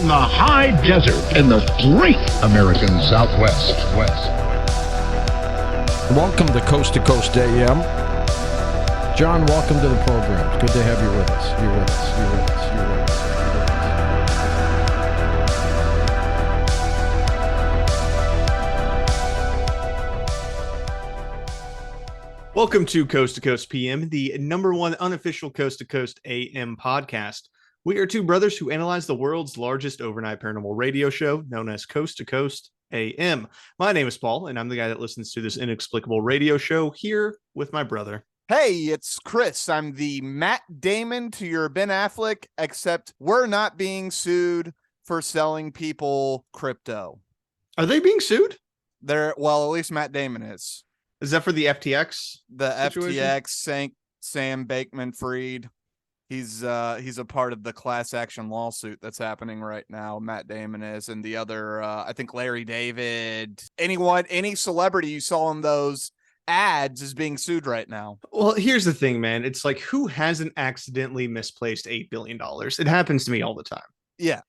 from the high desert in the great American Southwest. Welcome to Coast AM. John, welcome to the program. It's good to have you with us. You're with us. Welcome to Coast PM, the number one unofficial Coast to Coast AM podcast. We are two brothers who analyze the world's largest overnight paranormal radio show, known as Coast to Coast AM. My name is Paul, and I'm the guy that listens to this inexplicable radio show here with my brother. Hey, it's Chris. I'm the Matt Damon to your Ben Affleck, except we're not being sued for selling people crypto. Are they being sued? Well, at least Matt Damon is. Is that for the FTX? The situation? FTX Sam Bankman-Fried. He's a part of the class action lawsuit that's happening right now. Matt Damon is, and the other, I think Larry David. Any celebrity you saw in those ads is being sued right now. Well, here's the thing, man. It's like, who hasn't accidentally misplaced $8 billion? It happens to me all the time. Yeah,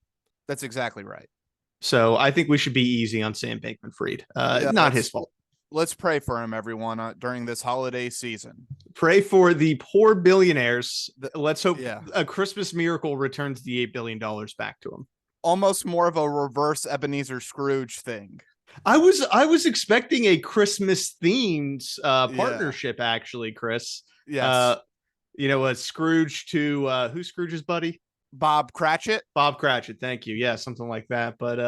that's exactly right. So I think we should be easy on Sam Bankman-Fried. Not his fault. Let's pray for him, everyone, during this holiday season. Pray for the poor billionaires. Let's hope Yeah. a Christmas miracle returns the $8 billion back to them. Almost more of a reverse Ebenezer Scrooge thing. I was expecting a Christmas themed partnership, actually, Chris. Yes. A Scrooge to who's Scrooge's buddy? Bob Cratchit. Bob Cratchit. Thank you. Yeah, something like that. But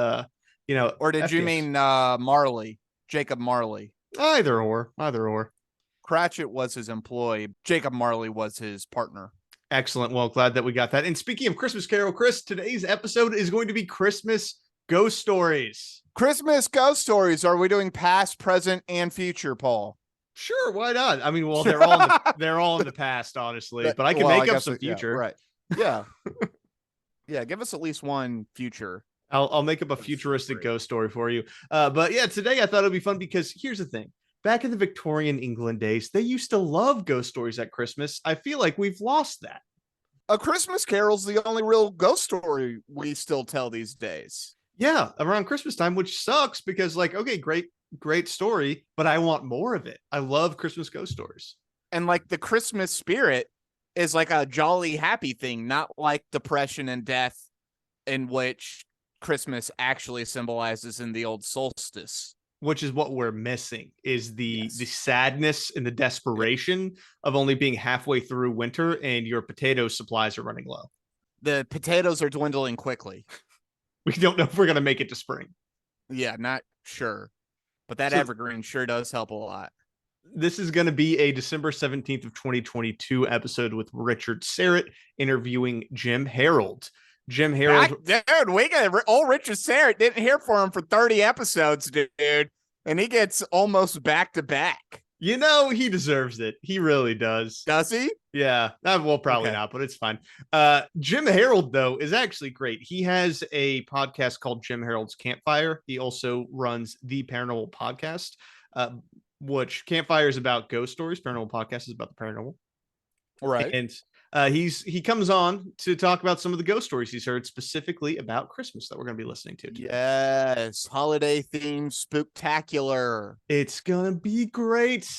or did you mean Marley? Jacob Marley. Either or. Cratchit was his employee. Jacob Marley was his partner. Excellent. Well, glad that we got that. And speaking of Christmas Carol, Chris, today's episode is going to be Christmas ghost stories. Christmas ghost stories. Are we doing past, present, and future, Paul? Sure, why not? I mean, well, they're all in the past, honestly. But I can make up some future. Yeah, right. Yeah. Yeah, give us at least one future. I'll make up a futuristic ghost story for you. But yeah, today I thought it'd be fun because here's the thing. Back in the Victorian England days, they used to love ghost stories at Christmas. I feel like we've lost that. A Christmas Carol's the only real ghost story we still tell these days. Yeah, around Christmas time, which sucks because, like, okay, great story, but I want more of it. I love Christmas ghost stories. And like the Christmas spirit is like a jolly happy thing, not like depression and death, in which Christmas actually symbolizes in the old solstice. Which is what we're missing, is the sadness and the desperation of only being halfway through winter and your potato supplies are running low. The potatoes are dwindling quickly. We don't know if we're going to make it to spring. Yeah, not sure. But that evergreen sure does help a lot. This is going to be a December 17th of 2022 episode with Richard Syrett interviewing Jim Harold. Jim Harold. Dude, we got old Richard Syrett. Didn't hear from him for 30 episodes, dude. And he gets almost back to back. You know, he deserves it. He really does. Does he? Yeah. Well, probably not, but it's fine. Jim Harold, though, is actually great. He has a podcast called Jim Harold's Campfire. He also runs the Paranormal Podcast, which Campfire is about ghost stories. Paranormal Podcast is about the paranormal. Right. And he comes on to talk about some of the ghost stories he's heard, specifically about Christmas, that we're going to be listening to today. Yes, holiday themed spooktacular. It's gonna be great.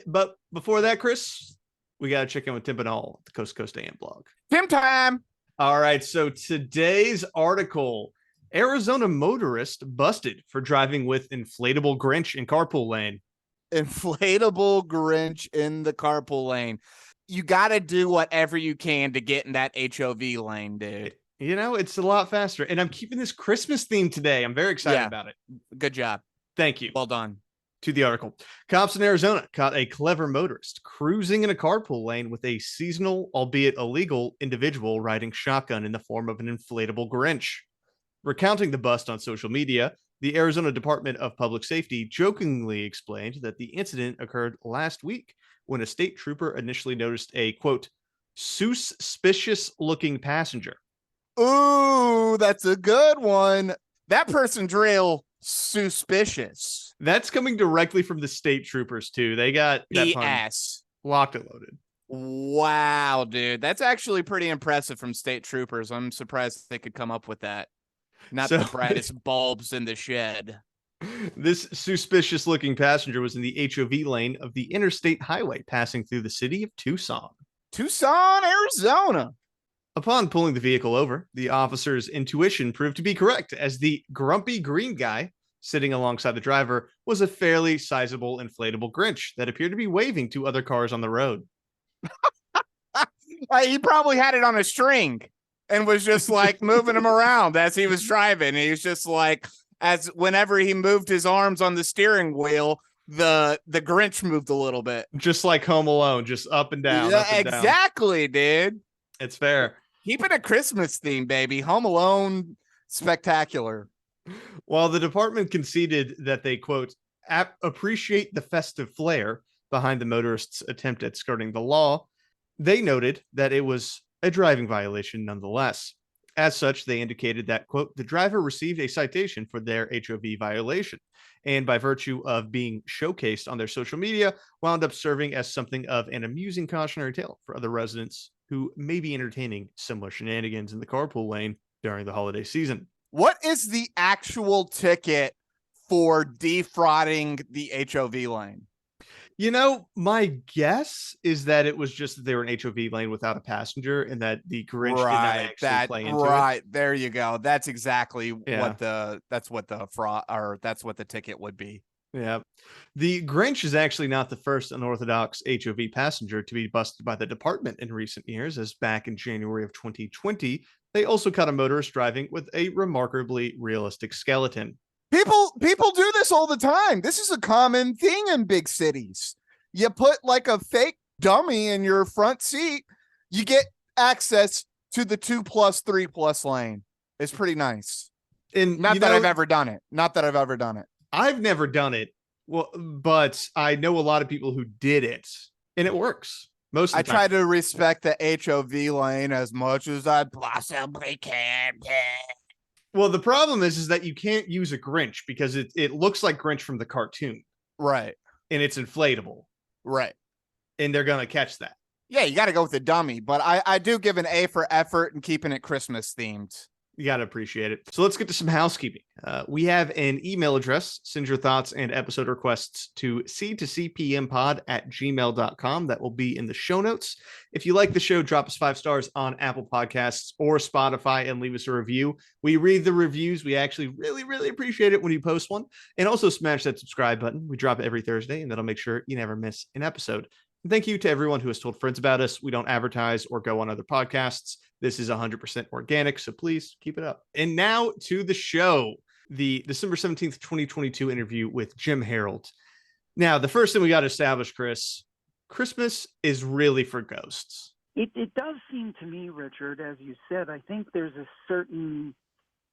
But before that, Chris, we got to check in with Tim Banal at the Coast to Coast AM blog. Tim time. All right, so today's article: Arizona motorist busted for driving with inflatable Grinch in carpool lane. Inflatable Grinch in the carpool lane. You got to do whatever you can to get in that HOV lane, dude. You know, it's a lot faster. And I'm keeping this Christmas theme today. I'm very excited about it. Good job. Thank you. Well done. To the article. Cops in Arizona caught a clever motorist cruising in a carpool lane with a seasonal, albeit illegal, individual riding shotgun in the form of an inflatable Grinch. Recounting the bust on social media, the Arizona Department of Public Safety jokingly explained that the incident occurred last week when a state trooper initially noticed a, quote, suspicious-looking passenger. Ooh, that's a good one. That person's real suspicious. That's coming directly from the state troopers, too. They got that pun BS. locked and loaded. Wow, dude. That's actually pretty impressive from state troopers. I'm surprised they could come up with that. Not So the brightest bulbs in the shed. this suspicious looking passenger was in the HOV lane of the interstate highway passing through the city of Tucson. Tucson, Arizona. Upon pulling the vehicle over, the officer's intuition proved to be correct, as the grumpy green guy sitting alongside the driver was a fairly sizable inflatable Grinch that appeared to be waving to other cars on the road. He probably had it on a string and was just like moving him around as he was driving. He was just like, as whenever he moved his arms on the steering wheel, the Grinch moved a little bit. Just like Home Alone, just up and down. Yeah, up and exactly, dude. It's fair. Keep it a Christmas theme, baby. Home Alone spectacular. While the department conceded that they, quote, appreciate the festive flair behind the motorist's attempt at skirting the law, they noted that it was a driving violation nonetheless. As such, they indicated that, quote, the driver received a citation for their HOV violation, and by virtue of being showcased on their social media, wound up serving as something of an amusing cautionary tale for other residents who may be entertaining similar shenanigans in the carpool lane during the holiday season. What is the actual ticket for defrauding the HOV lane? You know, my guess is that it was just that they were an HOV lane without a passenger, and that the Grinch did not actually play into it. Right, there you go. That's exactly Yeah. that's what the fraud, or that's what the ticket would be. Yeah. The Grinch is actually not the first unorthodox HOV passenger to be busted by the department in recent years, as back in January of 2020, they also caught a motorist driving with a remarkably realistic skeleton. People do this all the time. This is a common thing in big cities. You put like a fake dummy in your front seat, you get access to the 2+3+ lane. It's pretty nice. And Not that I've ever done it. Not that I've ever done it. I've never done it. Well, but I know a lot of people who did it, and it works. Most of the I time. try to respect the HOV lane as much as I possibly can. Well, the problem is that you can't use a Grinch because it looks like Grinch from the cartoon, Right. and it's inflatable, Right. and they're going to catch that. Yeah, you got to go with the dummy, but I do give an A for effort and keeping it Christmas themed. You got to appreciate it. So let's get to some housekeeping. We have an email address. Send your thoughts and episode requests to c2cpmpod@gmail.com. That will be in the show notes. If you like the show, drop us 5 stars on Apple Podcasts or Spotify and leave us a review. We read the reviews. We actually really, really appreciate it when you post one. And also smash that subscribe button. We drop it every Thursday, and that'll make sure you never miss an episode. And thank you to everyone who has told friends about us. We don't advertise or go on other podcasts. This is 100% organic, so please keep it up. And now to the show, the December 17th, 2022 interview with Jim Harold. Now, the first thing we got to establish, Chris, Christmas is really for ghosts. It does seem to me, Richard, as you said, I think there's a certain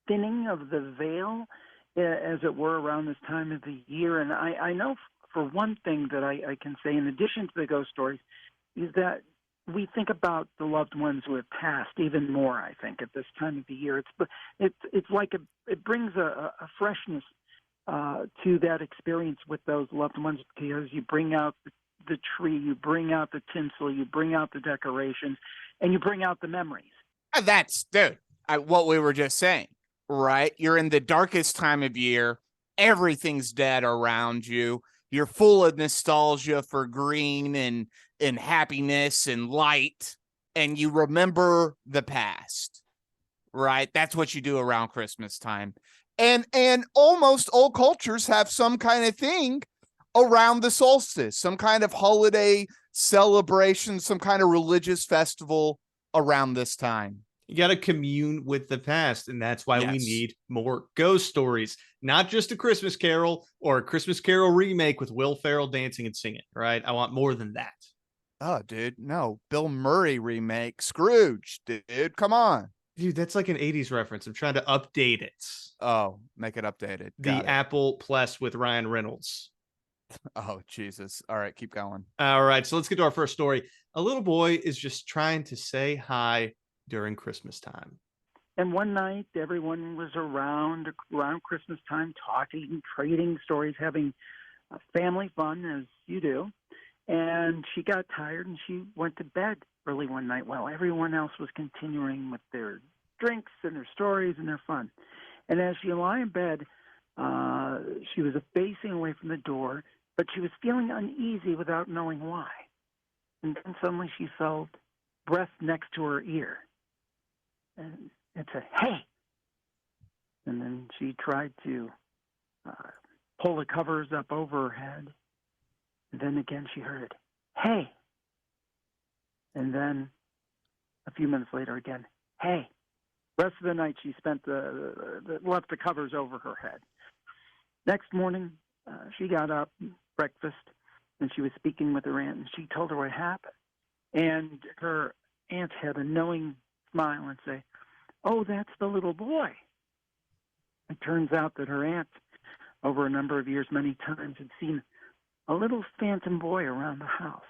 thinning of the veil, as it were, around this time of the year. And I know for one thing that I can say, in addition to the ghost stories, is that we think about the loved ones who have passed even more, I think, at this time of the year. It's like it brings a freshness to that experience with those loved ones, because you bring out the tree, you bring out the tinsel, you bring out the decorations, and you bring out the memories. That's, dude, what we were just saying, right? You're in the darkest time of year. Everything's dead around you. You're full of nostalgia for green and happiness and light, and you remember the past, right? That's what you do around Christmas time. And almost all cultures have some kind of thing around the solstice, some kind of holiday celebration, some kind of religious festival around this time. You got to commune with the past, and that's why we need more ghost stories, not just a Christmas Carol or a Christmas Carol remake with Will Ferrell dancing and singing, right? I want more than that. Oh, dude, no. Bill Murray remake, Scrooge, dude, come on. Dude, that's like an 80s reference. I'm trying to update it. Oh, make it updated. The Apple Plus with Ryan Reynolds. Oh, Jesus. All right, keep going. All right, so let's get to our first story. A little boy is just trying to say hi during Christmas time. And one night, everyone was around Christmas time, talking, trading stories, having family fun, as you do. And she got tired and she went to bed early one night while everyone else was continuing with their drinks and their stories and their fun. And as she lay in bed, she was facing away from the door, but she was feeling uneasy without knowing why. And then suddenly she felt breath next to her ear. And it said, "Hey!" And then she tried to pull the covers up over her head. And then again she heard it, "Hey!" And then a few minutes later again, "Hey!" The rest of the night she spent left the covers over her head. Next morning, she got up, breakfast, and she was speaking with her aunt, and she told her what happened. And her aunt had a knowing smile and say, "Oh, that's the little boy." It turns out that her aunt, over a number of years, many times, had seen a little phantom boy around the house,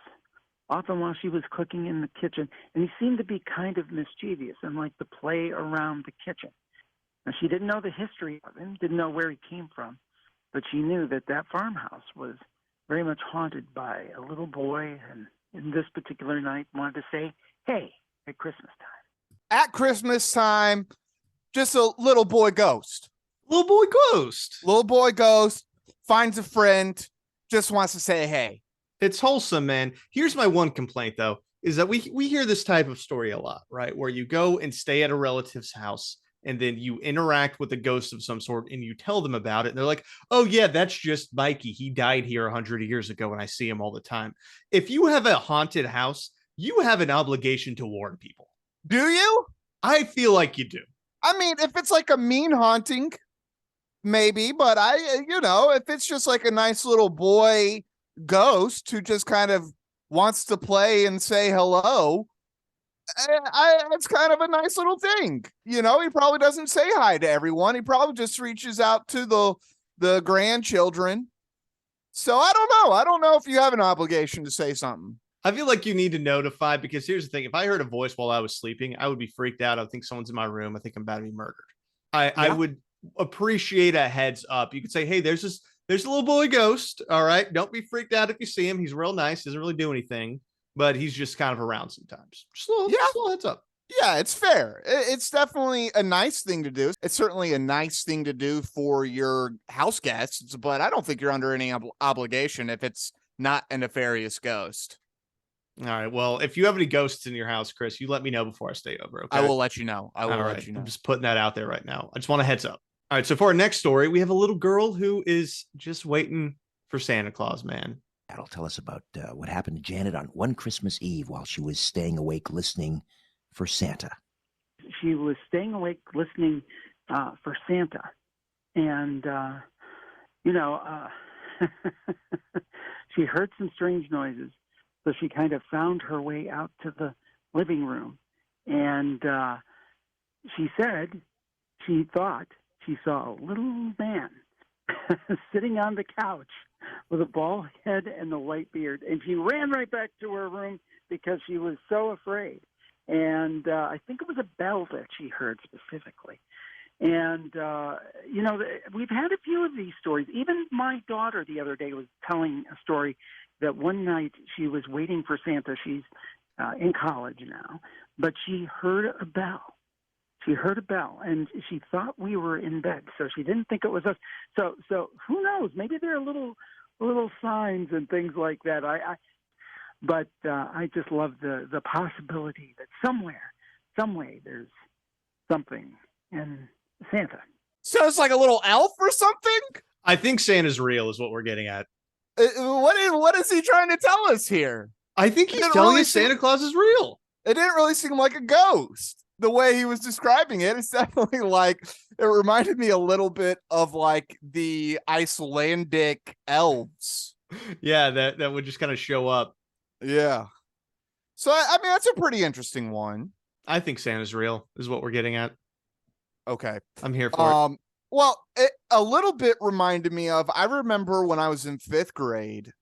often while she was cooking in the kitchen, and he seemed to be kind of mischievous and like to play around the kitchen. Now, she didn't know the history of him, didn't know where he came from, but she knew that that farmhouse was very much haunted by a little boy, and in this particular night wanted to say, "Hey," at Christmas time. At Christmas time, just a little boy ghost. Little boy ghost. Little boy ghost finds a friend, just wants to say hey. It's wholesome, man. Here's my one complaint, though, is that we hear this type of story a lot, right? Where you go and stay at a relative's house, and then you interact with a ghost of some sort, and you tell them about it. And they're like, "Oh, yeah, that's just Mikey. He died here 100 years ago, and I see him all the time." If you have a haunted house, you have an obligation to warn people. Do you? I feel like you do. I mean, if it's like a mean haunting, maybe, but if it's just like a nice little boy ghost who just kind of wants to play and say hello, it's kind of a nice little thing. He probably doesn't say hi to everyone. He probably just reaches out to the grandchildren. So I don't know. I don't know if you have an obligation to say something. I feel like you need to notify, because here's the thing. If I heard a voice while I was sleeping, I would be freaked out. I would think someone's in my room. I think I'm about to be murdered. I would appreciate a heads up. You could say, "Hey, there's a little boy ghost. All right. Don't be freaked out if you see him. He's real nice. Doesn't really do anything, but he's just kind of around sometimes." Just a little heads up. Yeah, it's fair. It's definitely a nice thing to do. It's certainly a nice thing to do for your house guests, but I don't think you're under any obligation if it's not a nefarious ghost. All right. Well, if you have any ghosts in your house, Chris, you let me know before I stay over. Okay. I will let you know. Let you know. I'm just putting that out there right now. I just want a heads up. All right. So for our next story, we have a little girl who is just waiting for Santa Claus, man. That'll tell us about what happened to Janet on one Christmas Eve while she was staying awake listening for Santa. She was staying awake listening for Santa. And, she heard some strange noises. So she kind of found her way out to the living room. And she said she thought she saw a little man sitting on the couch with a bald head and a white beard. And she ran right back to her room because she was so afraid. And I think it was a bell that she heard specifically. And, we've had a few of these stories. Even my daughter the other day was telling a story that one night she was waiting for Santa. She's in college now, but she heard a bell. She heard a bell, and she thought we were in bed, so she didn't think it was us. So who knows? Maybe there are little signs and things like that. But I just love the possibility that some way, there's something in Santa. So it's like a little elf or something? I think Santa's real is what we're getting at. What is he trying to tell us here? I think he's telling us Santa Claus is real. It didn't really seem like a ghost. The way he was describing it, it's definitely like, it reminded me a little bit of like the Icelandic elves. Yeah, that would just kind of show up. Yeah. So, I mean, that's a pretty interesting one. I think Santa's real is what we're getting at. Okay. I'm here for it. Well, it a little bit reminded me of, I remember when I was in 5th grade,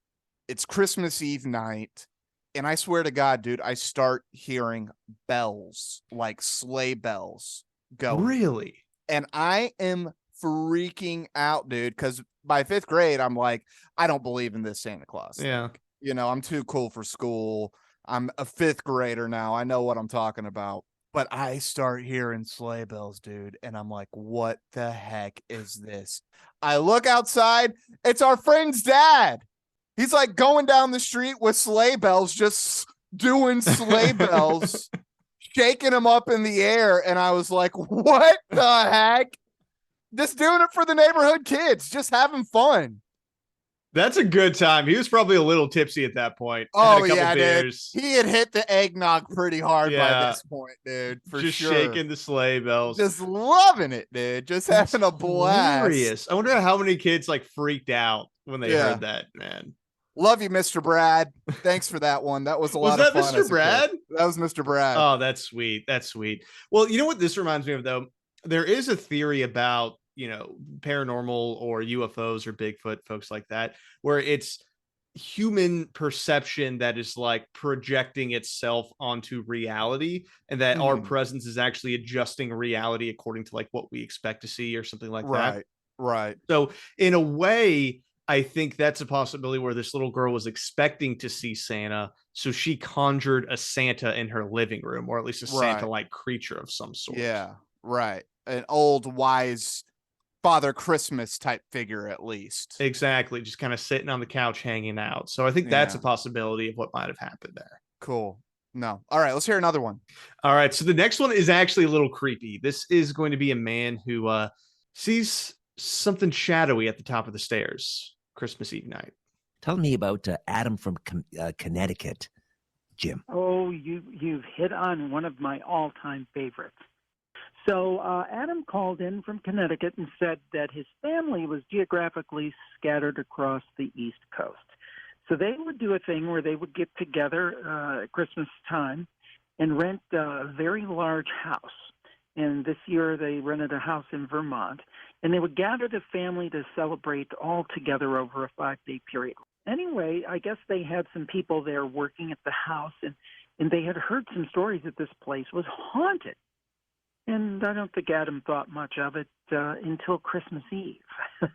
it's Christmas Eve night, and I swear to God, dude, I start hearing bells, like sleigh bells going. Really? And I am freaking out, dude, because by 5th grade, I'm like, I don't believe in this Santa Claus. Yeah. I'm too cool for school. I'm a 5th grader now. I know what I'm talking about. But I start hearing sleigh bells, dude, and I'm like, what the heck is this? I look outside. It's our friend's dad. He's like going down the street with sleigh bells, just doing sleigh bells, shaking them up in the air. And I was like, what the heck? Just doing it for the neighborhood kids, just having fun. That's a good time. He was probably a little tipsy at that point. Oh, Had a couple yeah, beers. dude. He had hit the eggnog pretty hard by this point, dude. For just sure. shaking the sleigh bells. Just loving it, dude. Just having a blast. Hilarious. I wonder how many kids like freaked out when they heard that, man. Love you, Mr. Brad. Thanks for that one. That was a lot of fun. Was that Mr. Brad? That was Mr. Brad. Oh, that's sweet. That's sweet. Well, you know what this reminds me of, though? There is a theory about, paranormal or UFOs or Bigfoot, folks like that, where it's human perception that is like projecting itself onto reality, and that our presence is actually adjusting reality according to like what we expect to see or something like that. Right. So in a way, I think that's a possibility where this little girl was expecting to see Santa, so she conjured a Santa in her living room, or at least a Santa-like creature of some sort. Yeah, right. An old, wise Father Christmas type figure, at least. Exactly. Just kind of sitting on the couch hanging out. So I think that's a possibility of what might have happened there. Cool. No. All right, let's hear another one. All right. So the next one is actually a little creepy. This is going to be a man who sees something shadowy at the top of the stairs Christmas Eve night. Tell me about Adam from Connecticut, Jim. Oh, you've hit on one of my all-time favorites. So Adam called in from Connecticut and said that his family was geographically scattered across the East Coast. So they would do a thing where they would get together at Christmas time and rent a very large house. And this year they rented a house in Vermont. And they would gather the family to celebrate all together over a 5-day period. Anyway, I guess they had some people there working at the house, and they had heard some stories that this place was haunted. And I don't think Adam thought much of it until Christmas Eve,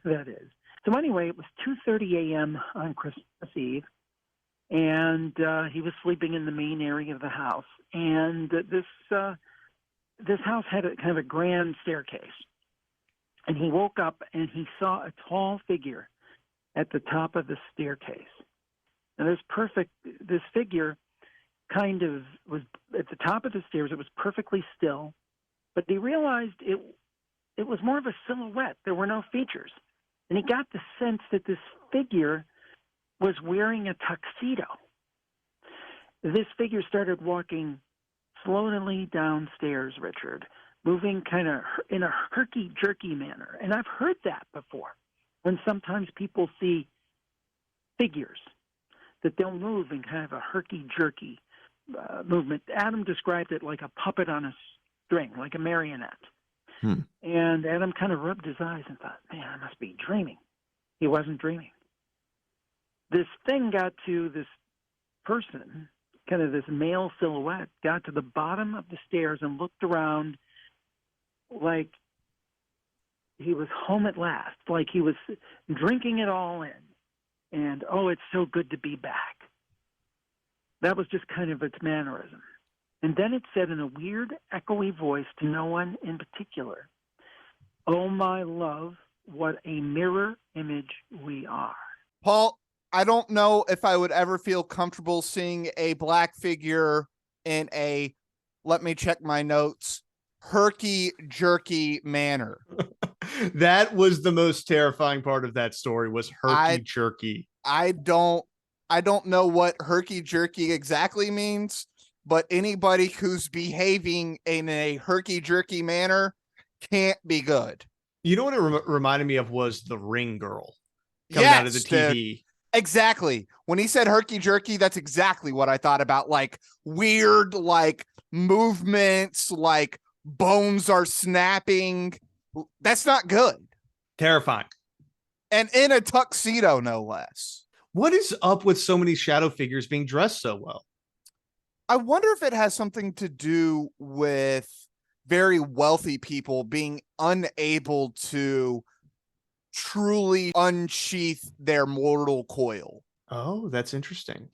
that is. So anyway, it was 2:30 a.m. on Christmas Eve, and he was sleeping in the main area of the house. And this house had a kind of a grand staircase. And he woke up and he saw a tall figure at the top of the staircase. And this figure kind of was at the top of the stairs. It was perfectly still. But he realized it was more of a silhouette. There were no features. And he got the sense that this figure was wearing a tuxedo. This figure started walking slowly downstairs, Richard, moving kind of in a herky-jerky manner. And I've heard that before, when sometimes people see figures, that they'll move in kind of a herky-jerky movement. Adam described it like a puppet on a string, like a marionette. And Adam kind of rubbed his eyes and thought, man, I must be dreaming. He wasn't dreaming. This thing got to this person, kind of this male silhouette, got to the bottom of the stairs and looked around like he was home at last, like he was drinking it all in. And, oh, it's so good to be back. That was just kind of its mannerism. And then it said in a weird, echoey voice to no one in particular, oh, my love, what a mirror image we are. Paul, I don't know if I would ever feel comfortable seeing a black figure in a, let me check my notes, herky-jerky manner. That was the most terrifying part of that story, was herky-jerky. I don't know what herky-jerky exactly means, but anybody who's behaving in a herky-jerky manner can't be good. You know what it reminded me of was the Ring girl coming out of the TV. Dude. Exactly. When he said herky-jerky, that's exactly what I thought about. Like weird, like movements, like bones are snapping. That's not good. Terrifying. And in a tuxedo, no less. What is up with so many shadow figures being dressed so well? I wonder if it has something to do with very wealthy people being unable to truly unsheath their mortal coil. Oh, that's interesting.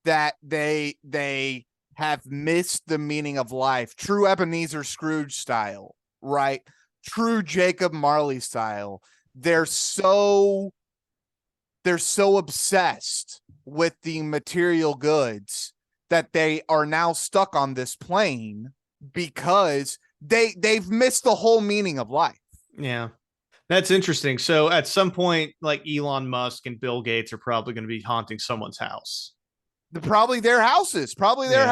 That they have missed the meaning of life. True Ebenezer Scrooge style, right? True Jacob Marley style. They're so obsessed with the material goods that they are now stuck on this plane because they've missed the whole meaning of life. Yeah. That's interesting. So at some point, like Elon Musk and Bill Gates are probably going to be haunting someone's house. Probably their houses, probably Yeah.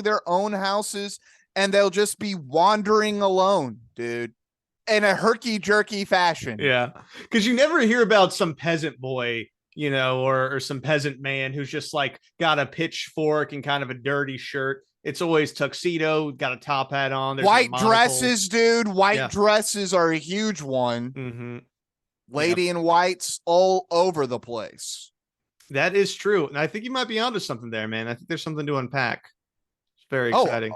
their own houses, and they'll just be wandering alone, dude, in a herky-jerky fashion. Yeah. Because you never hear about some peasant boy, or some peasant man who's just like got a pitchfork and kind of a dirty shirt. It's always tuxedo, got a top hat on. There's White dresses, dude. White dresses are a huge one. Mm-hmm. Lady in whites all over the place. That is true. And I think you might be onto something there, man. I think there's something to unpack. It's very exciting.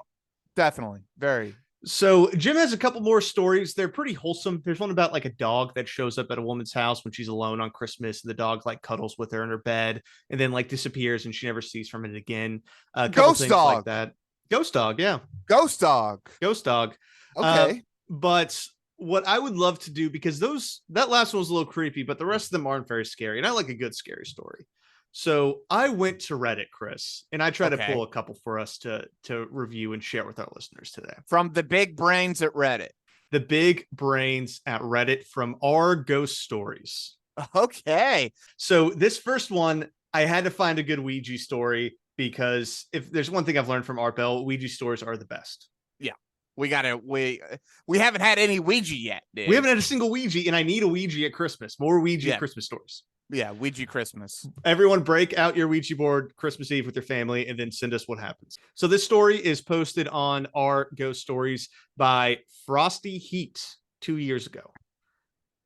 Definitely. Very. So Jim has a couple more stories. They're pretty wholesome. There's one about like a dog that shows up at a woman's house when she's alone on Christmas, and the dog like cuddles with her in her bed and then like disappears and she never sees from it again. A couple Ghost things dog. like that. Ghost dog, yeah. Ghost dog. Ghost dog. Okay. But what I would love to do, because that last one was a little creepy, but the rest of them aren't very scary. And I like a good scary story. So I went to Reddit, Chris, and I tried to pull a couple for us to review and share with our listeners today. From the big brains at Reddit. The big brains at Reddit from our ghost stories. Okay. So this first one, I had to find a good Ouija story, because if there's one thing I've learned from Art Bell, Ouija stories are the best. Yeah. We haven't had any Ouija yet, dude. We haven't had a single Ouija, and I need a Ouija at Christmas. More Ouija Christmas stories. Yeah, Ouija Christmas. Everyone break out your Ouija board Christmas Eve with your family and then send us what happens. So this story is posted on our Ghost Stories by Frosty Heat 2 years ago.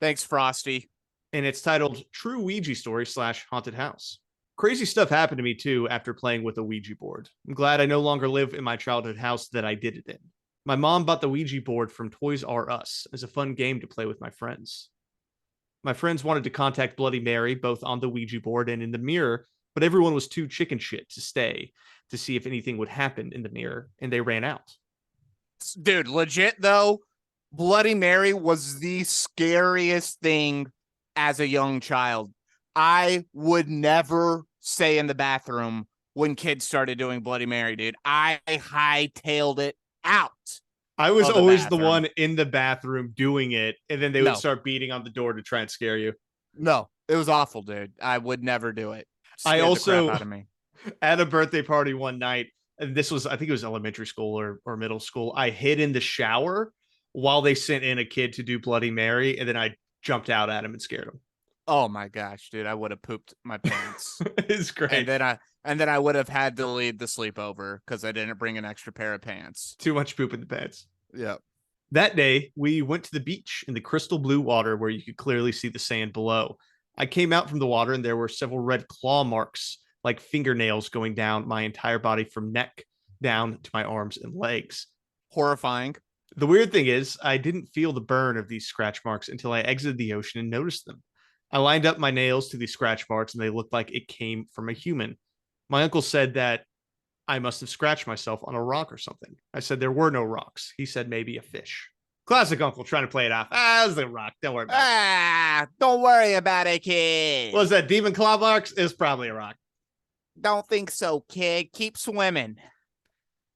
Thanks, Frosty. And it's titled True Ouija Story / Haunted House. Crazy stuff happened to me too after playing with a Ouija board. I'm glad I no longer live in my childhood house that I did it in. My mom bought the Ouija board from Toys R Us as a fun game to play with my friends. My friends wanted to contact Bloody Mary, both on the Ouija board and in the mirror, but everyone was too chicken shit to stay to see if anything would happen in the mirror, and they ran out. Dude, legit though, Bloody Mary was the scariest thing as a young child. I would never stay in the bathroom when kids started doing Bloody Mary, dude. I hightailed it out. I was always the one in the bathroom doing it, and then they would start beating on the door to try and scare you. No, it was awful, dude. I would never do it. I also, the crap out of me. At a birthday party one night, and this was, I think it was elementary school or middle school, I hid in the shower while they sent in a kid to do Bloody Mary, and then I jumped out at him and scared him. Oh my gosh, dude, I would have pooped my pants. It's great. And then I would have had to leave the sleepover because I didn't bring an extra pair of pants. Too much poop in the pants. Yeah. That day, we went to the beach in the crystal blue water where you could clearly see the sand below. I came out from the water and there were several red claw marks, like fingernails, going down my entire body from neck down to my arms and legs. Horrifying. The weird thing is, I didn't feel the burn of these scratch marks until I exited the ocean and noticed them. I lined up my nails to these scratch marks and they looked like it came from a human. My uncle said that I must have scratched myself on a rock or something. I said there were no rocks. He said maybe a fish. Classic uncle trying to play it off. It was a rock. Don't worry about it. Don't worry about it, kid. What was that, demon claw marks? It's probably a rock. Don't think so, kid. Keep swimming.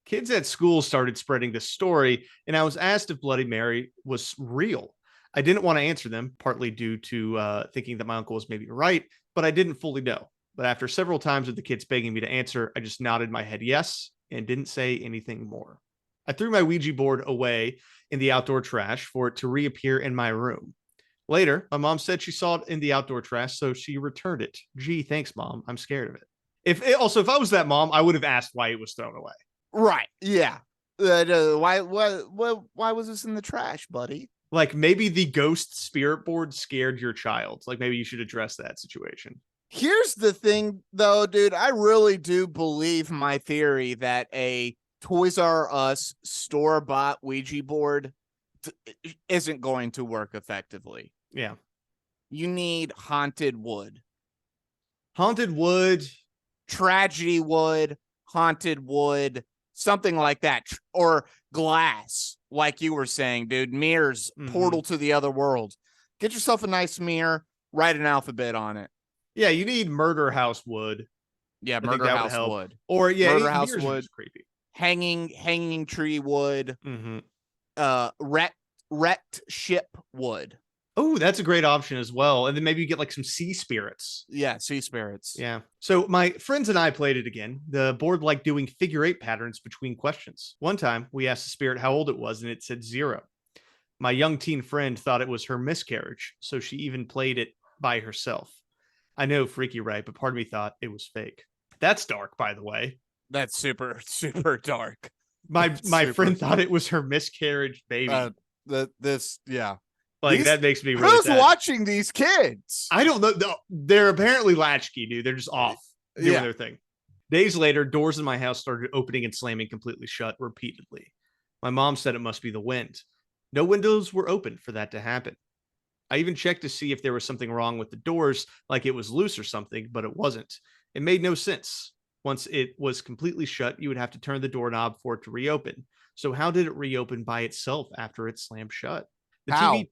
Kids at school started spreading this story, and I was asked if Bloody Mary was real. I didn't want to answer them, partly due to thinking that my uncle was maybe right, but I didn't fully know. But after several times of the kids begging me to answer, I just nodded my head yes and didn't say anything more. I threw my Ouija board away in the outdoor trash for it to reappear in my room. Later, my mom said she saw it in the outdoor trash, so she returned it. Gee, thanks, Mom. I'm scared of it. If I was that mom, I would have asked why it was thrown away. Right. Yeah. Why was this in the trash, buddy? Like maybe the ghost spirit board scared your child. Like maybe you should address that situation. Here's the thing, though, dude. I really do believe my theory that a Toys R Us store-bought Ouija board isn't going to work effectively. Yeah. You need haunted wood. Haunted wood. Tragedy wood, haunted wood, something like that. Or glass, like you were saying, dude. Mirrors, portal to the other world. Get yourself a nice mirror, write an alphabet on it. Yeah, you need murder house wood. Yeah, I think murder that would house help. wood. Or Murder house mirrors are wood. just creepy. Hanging tree wood. Wrecked ship wood. Oh, that's a great option as well. And then maybe you get like some sea spirits. Yeah, sea spirits. Yeah. So my friends and I played it again. The board liked doing figure 8 patterns between questions. One time we asked the spirit how old it was, and it said 0. My young teen friend thought it was her miscarriage, so she even played it by herself. I know, freaky, right? But part of me thought it was fake. That's dark, by the way. That's super, super dark. My friend thought it was her miscarriage baby. Yeah. Like, that makes me really Who's sad. watching these kids? I don't know. They're apparently latchkey, dude. They're just off doing their thing. Days later, doors in my house started opening and slamming completely shut repeatedly. My mom said it must be the wind. No windows were open for that to happen. I even checked to see if there was something wrong with the doors, like it was loose or something, but it wasn't. It made no sense. Once it was completely shut, you would have to turn the doorknob for it to reopen. So how did it reopen by itself after it slammed shut? How?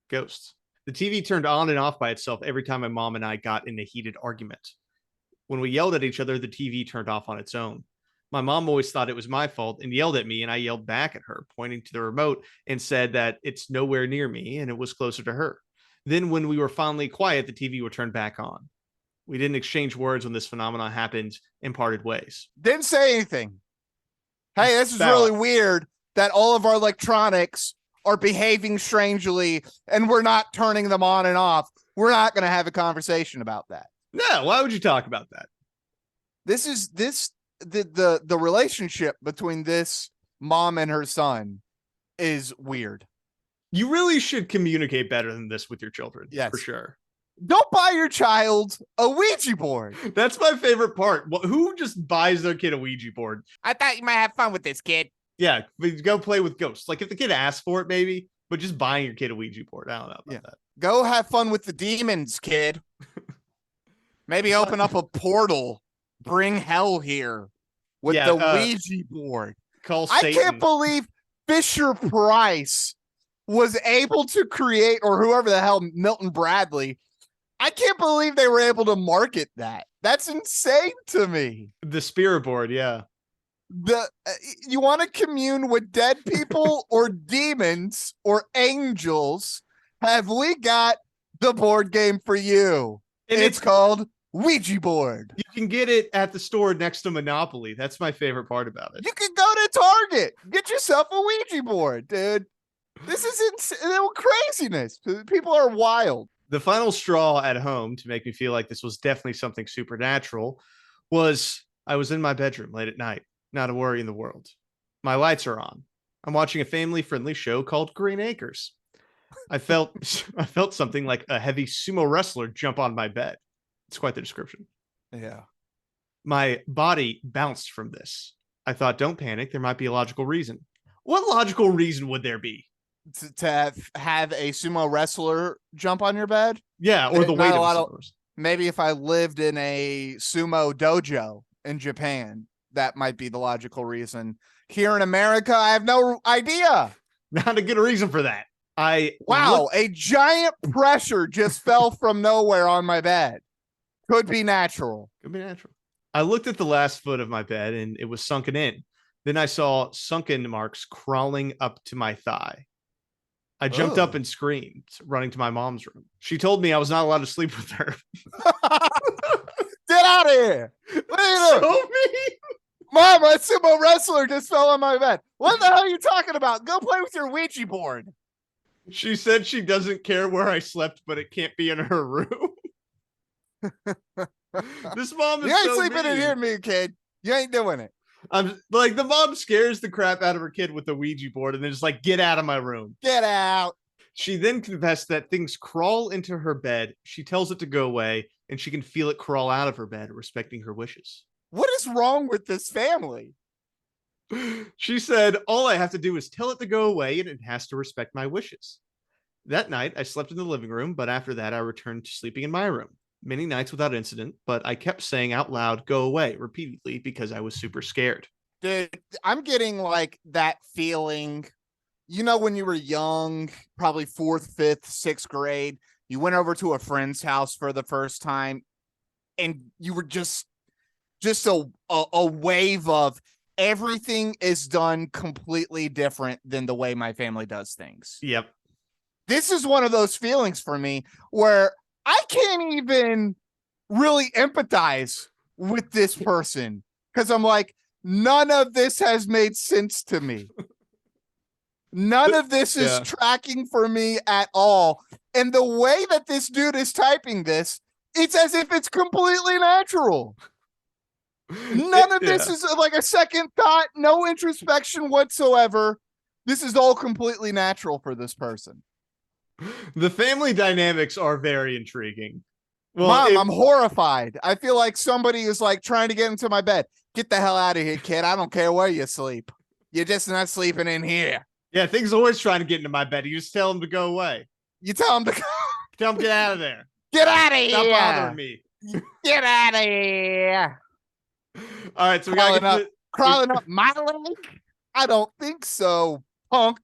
Ghosts. The TV turned on and off by itself every time my mom and I got in a heated argument. When we yelled at each other, the TV turned off on its own. My mom always thought it was my fault and yelled at me, and I yelled back at her, pointing to the remote, and said that it's nowhere near me and it was closer to her. Then when we were finally quiet, the TV would turn back on. We didn't exchange words when this phenomenon happened and parted ways. Didn't say anything. Hey, this is really weird that all of our electronics are behaving strangely and we're not turning them on and off. We're not going to have a conversation about that. No, why would you talk about that? The relationship between this mom and her son is weird. You really should communicate better than this with your children. Yes. For sure. Don't buy your child a Ouija board. That's my favorite part. Who just buys their kid a Ouija board? I thought you might have fun with this, kid. Yeah, go play with ghosts. Like if the kid asks for it, maybe, but just buying your kid a Ouija board. I don't know about that. Go have fun with the demons, kid. Maybe open up a portal. Bring hell here with the Ouija board. Call Satan. I can't believe Fisher Price was able to create, or whoever the hell, Milton Bradley. I can't believe they were able to market that. That's insane to me. The spirit board, yeah. You want to commune with dead people or demons or angels? Have we got the board game for you? And it's called Ouija board. You can get it at the store next to Monopoly. That's my favorite part about it. You can go to Target. Get yourself a Ouija board, dude. This is craziness. People are wild. The final straw at home to make me feel like this was definitely something supernatural was I was in my bedroom late at night. Not a worry in the world. My lights are on. I'm watching a family-friendly show called Green Acres. I felt something like a heavy sumo wrestler jump on my bed. It's quite the description. Yeah. My body bounced from this. I thought, don't panic. There might be a logical reason. What logical reason would there be? To have a sumo wrestler jump on your bed? Yeah, or the weight of maybe if I lived in a sumo dojo in Japan, that might be the logical reason. Here in America, I have no idea. Not a good reason for that. A giant pressure just fell from nowhere on my bed. Could be natural. Could be natural. I looked at the last foot of my bed and it was sunken in. Then I saw sunken marks crawling up to my thigh. I jumped up and screamed, running to my mom's room. She told me I was not allowed to sleep with her. Get out of here. What are you doing? So mean. Mom, a sumo wrestler just fell on my bed. What the hell are you talking about? Go play with your Ouija board. She said she doesn't care where I slept, but it can't be in her room. This mom is You ain't so sleeping mean. in here, me kid. You ain't doing it. I'm like, the mom scares the crap out of her kid with the Ouija board and then just like, get out of my room. Get out. She then confessed that things crawl into her bed. She tells it to go away and she can feel it crawl out of her bed, respecting her wishes. What is wrong with this family? She said, all I have to do is tell it to go away and it has to respect my wishes. That night, I slept in the living room, but after that, I returned to sleeping in my room. Many nights without incident, but I kept saying out loud, "Go away," repeatedly because I was super scared. Dude, I'm getting like that feeling, you know, when you were young, probably 4th, 5th, 6th grade, you went over to a friend's house for the first time and you were just a wave of everything is done completely different than the way my family does things. Yep. This is one of those feelings for me where I can't even really empathize with this person because I'm like, none of this has made sense to me. None of this is tracking for me at all. And the way that this dude is typing this, it's as if it's completely natural. None of this is like a second thought, no introspection whatsoever. This is all completely natural for this person. The family dynamics are very intriguing. Well, Mom, I'm horrified. I feel like somebody is like trying to get into my bed. Get the hell out of here, kid. I don't care where you sleep. You're just not sleeping in here. Yeah, things always trying to get into my bed. You just tell them to go away. You tell them to go. Tell them get out of there. Get out of here. Stop bothering me. Get out of here. All right, so we gotta get crawling up my leg. I don't think so, punk.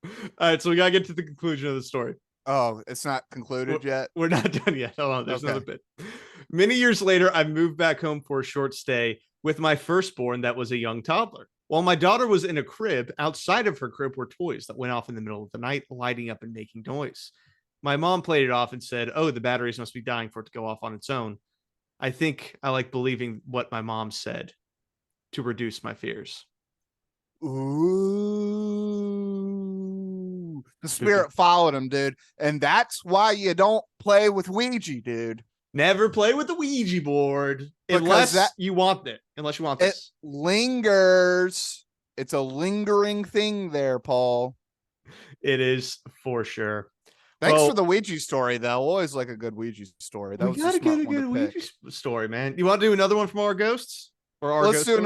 All right, so we gotta get to the conclusion of the story. Oh, it's not concluded yet? We're not done yet. Hold on, there's another bit. Many years later, I moved back home for a short stay with my firstborn that was a young toddler. While my daughter was in a crib, outside of her crib were toys that went off in the middle of the night, lighting up and making noise. My mom played it off and said, "Oh, the batteries must be dying for it to go off on its own." I think I like believing what my mom said to reduce my fears. Ooh. The spirit followed him, dude. And that's why you don't play with Ouija, dude. Never play with the Ouija board unless you want it. Unless you want this. It lingers. It's a lingering thing there, Paul. It is for sure. Thanks for the Ouija story, though. Always like a good Ouija story. That we gotta get a good Ouija story, man. You want to do another one from our ghosts? Or our Let's do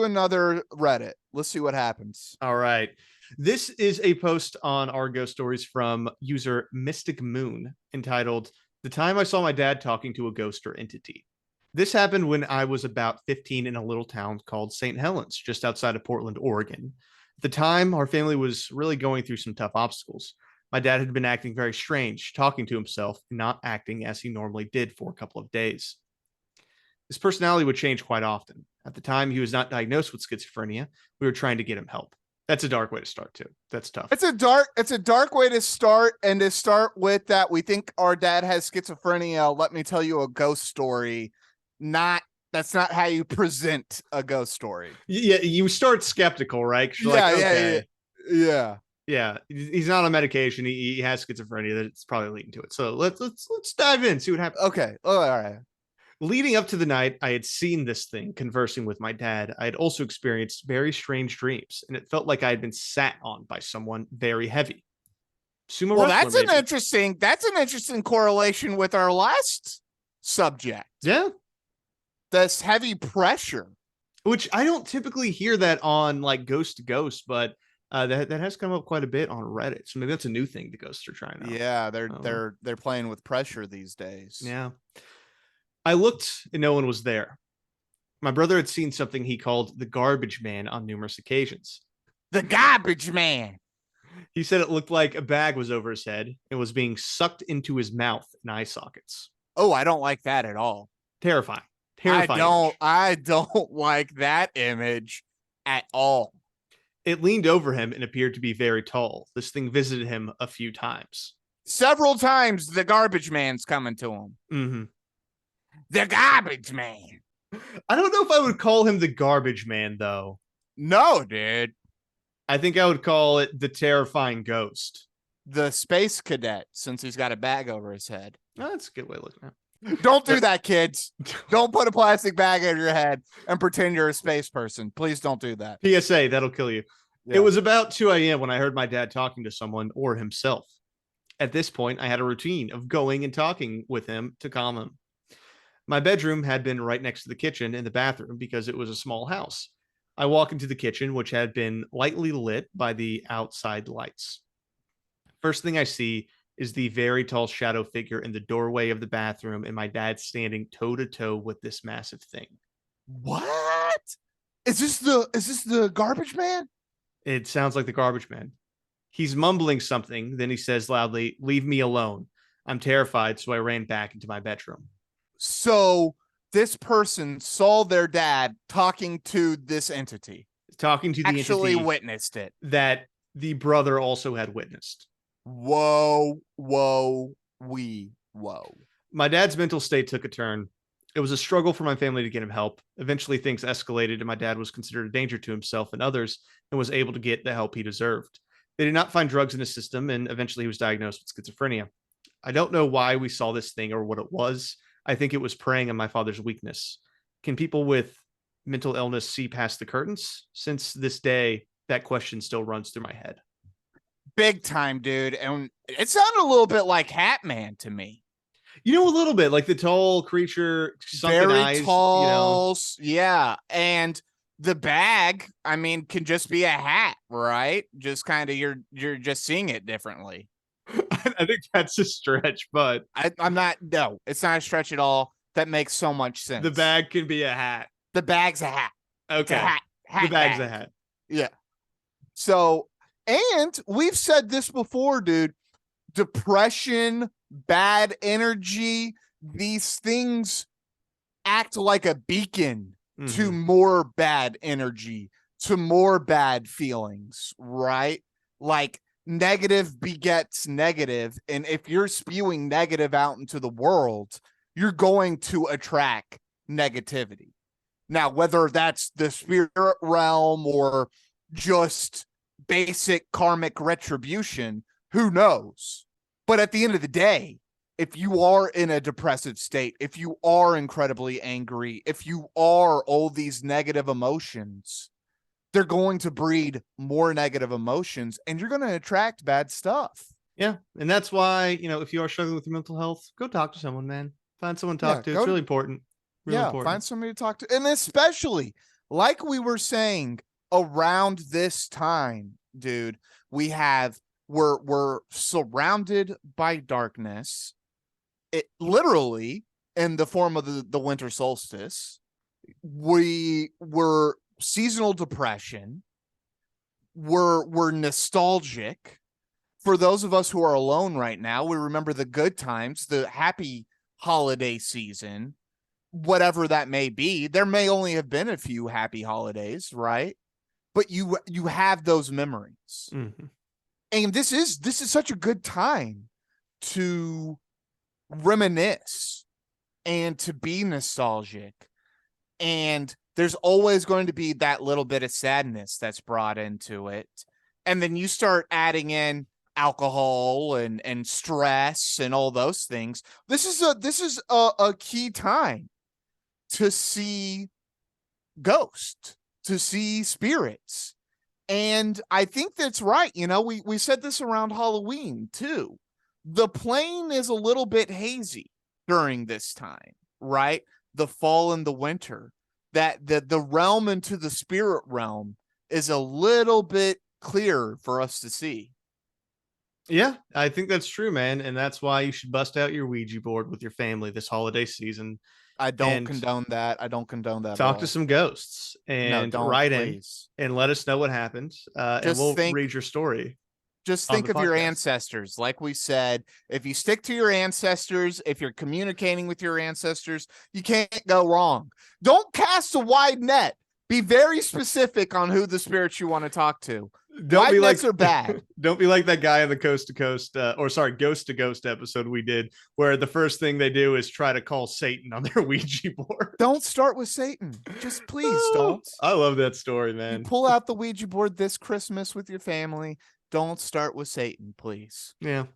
another Reddit. Let's see what happens. All right. This is a post on our ghost stories from user Mystic Moon entitled "The Time I Saw My Dad Talking to a Ghost or Entity." This happened when I was about 15 in a little town called St. Helens, just outside of Portland, Oregon. At the time, our family was really going through some tough obstacles. My dad had been acting very strange, talking to himself and not acting as he normally did for a couple of days. His personality would change quite often. At the time, he was not diagnosed with schizophrenia. We were trying to get him help. That's a dark way to start, too. That's tough. It's a dark way to start, and to start with that, we think our dad has schizophrenia. Let me tell you a ghost story. That's not how you present a ghost story. Yeah, you start skeptical, right? Yeah, he's not on medication. He has schizophrenia. That's probably leading to it. So let's dive in, see what happens. Okay. Oh, all right. Leading up to the night, I had seen this thing conversing with my dad. I had also experienced very strange dreams, and it felt like I had been sat on by someone very heavy. That's an interesting correlation with our last subject. Yeah. This heavy pressure. Which I don't typically hear that on like Ghost to Ghost, but that has come up quite a bit on Reddit. So maybe that's a new thing the ghosts are trying out. Yeah, they're playing with pressure these days. Yeah. I looked and no one was there. My brother had seen something he called the garbage man on numerous occasions. The garbage man. He said it looked like a bag was over his head and was being sucked into his mouth and eye sockets. Oh, I don't like that at all. Terrifying. I don't like that image at all. It leaned over him and appeared to be very tall. This thing visited him a few times. Several times the garbage man's coming to him. Mm-hmm. The garbage man. I don't know if I would call him the garbage man, though. No, dude. I think I would call it the terrifying ghost. The space cadet, since he's got a bag over his head. Oh, that's a good way of looking at it. Don't do that, kids. Don't put a plastic bag over your head and pretend you're a space person. Please don't do that. PSA, that'll kill you. Yeah. It was about 2 a.m. when I heard my dad talking to someone or himself. At this point, I had a routine of going and talking with him to calm him. My bedroom had been right next to the kitchen and the bathroom because it was a small house. I walk into the kitchen, which had been lightly lit by the outside lights. First thing I see is the very tall shadow figure in the doorway of the bathroom, and my dad standing toe to toe with this massive thing. What? Is this the garbage man? It sounds like the garbage man. He's mumbling something, then he says loudly, "Leave me alone." I'm terrified, so I ran back into my bedroom. So this person saw their dad talking to this entity. Talking to the Actually entity witnessed it. that the brother also had witnessed. Whoa. My dad's mental state took a turn. It was a struggle for my family to get him help. Eventually, things escalated, and my dad was considered a danger to himself and others and was able to get the help he deserved. They did not find drugs in his system, and eventually he was diagnosed with schizophrenia. I don't know why we saw this thing or what it was. I think it was preying on my father's weakness. Can people with mental illness see past the curtains? Since this day, that question still runs through my head. Big time, dude. And it sounded a little bit like Hat Man to me. You know, a little bit like the tall creature, sunken Very eyes, tall. Yeah. And the bag, I mean, can just be a hat, right? Just kind of you're just seeing it differently. I think that's a stretch, but I'm not. No, it's not a stretch at all. That makes so much sense. the bag can be a hat. The bag's a hat. It's Okay. a hat. The bag's bag. a hat. Yeah. So, and we've said this before, dude. Depression, bad energy, these things act like a beacon to more bad energy, to more bad feelings, right? Like negative begets negative. And if you're spewing negative out into the world, you're going to attract negativity. Now, whether that's the spirit realm or just basic karmic retribution, who knows? But at the end of the day, if you are in a depressive state, if you are incredibly angry, if you are all these negative emotions, they're going to breed more negative emotions and you're going to attract bad stuff. Yeah. And that's why, if you are struggling with your mental health, go talk to someone, man. Find someone to talk to. It's really important. Really important. Find somebody to talk to. And especially, like we were saying, around this time, dude, we're surrounded by darkness. It literally in the form of the winter solstice. We were seasonal depression. We're nostalgic. For those of us who are alone right now, we remember the good times, the happy holiday season, whatever that may be. There may only have been a few happy holidays, right? But you have those memories. Mm-hmm. And this is such a good time to reminisce and to be nostalgic. And there's always going to be that little bit of sadness that's brought into it. And then you start adding in alcohol and stress and all those things. This is a key time to see ghosts, to see spirits. And I think that's right. We said this around Halloween too. The plane is a little bit hazy during this time, right? The fall and the winter, that the realm into the spirit realm is a little bit clearer for us to see. Yeah, I think that's true, man. And that's why you should bust out your Ouija board with your family this holiday season. I don't condone that. Talk to some ghosts and write in and let us know what happened. And we'll read your story. Just think of your ancestors. Like we said, if you stick to your ancestors, if you're communicating with your ancestors, you can't go wrong. Don't cast a wide net. Be very specific on who the spirits you want to talk to. Wide nets are bad. Don't be like that guy in the Ghost to Ghost episode we did, where the first thing they do is try to call Satan on their Ouija board. Don't start with Satan. Just please don't. I love that story, man. You pull out the Ouija board this Christmas with your family. Don't start with Satan, please. Yeah.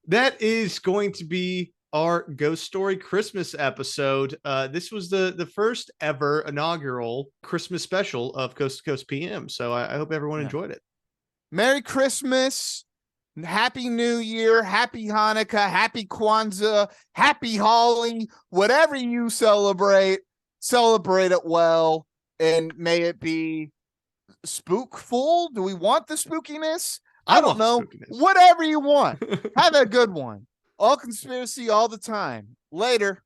That is going to be our Ghost Story Christmas episode. This was the first ever inaugural Christmas special of Coast to Coast PM. So I hope everyone enjoyed it. Merry Christmas. Happy New Year. Happy Hanukkah. Happy Kwanzaa. Happy Holly. Whatever you celebrate it well. And may it be spookful. Do we want the spookiness? I don't know. what spooking is. Whatever you want. Have a good one. All conspiracy all the time. Later.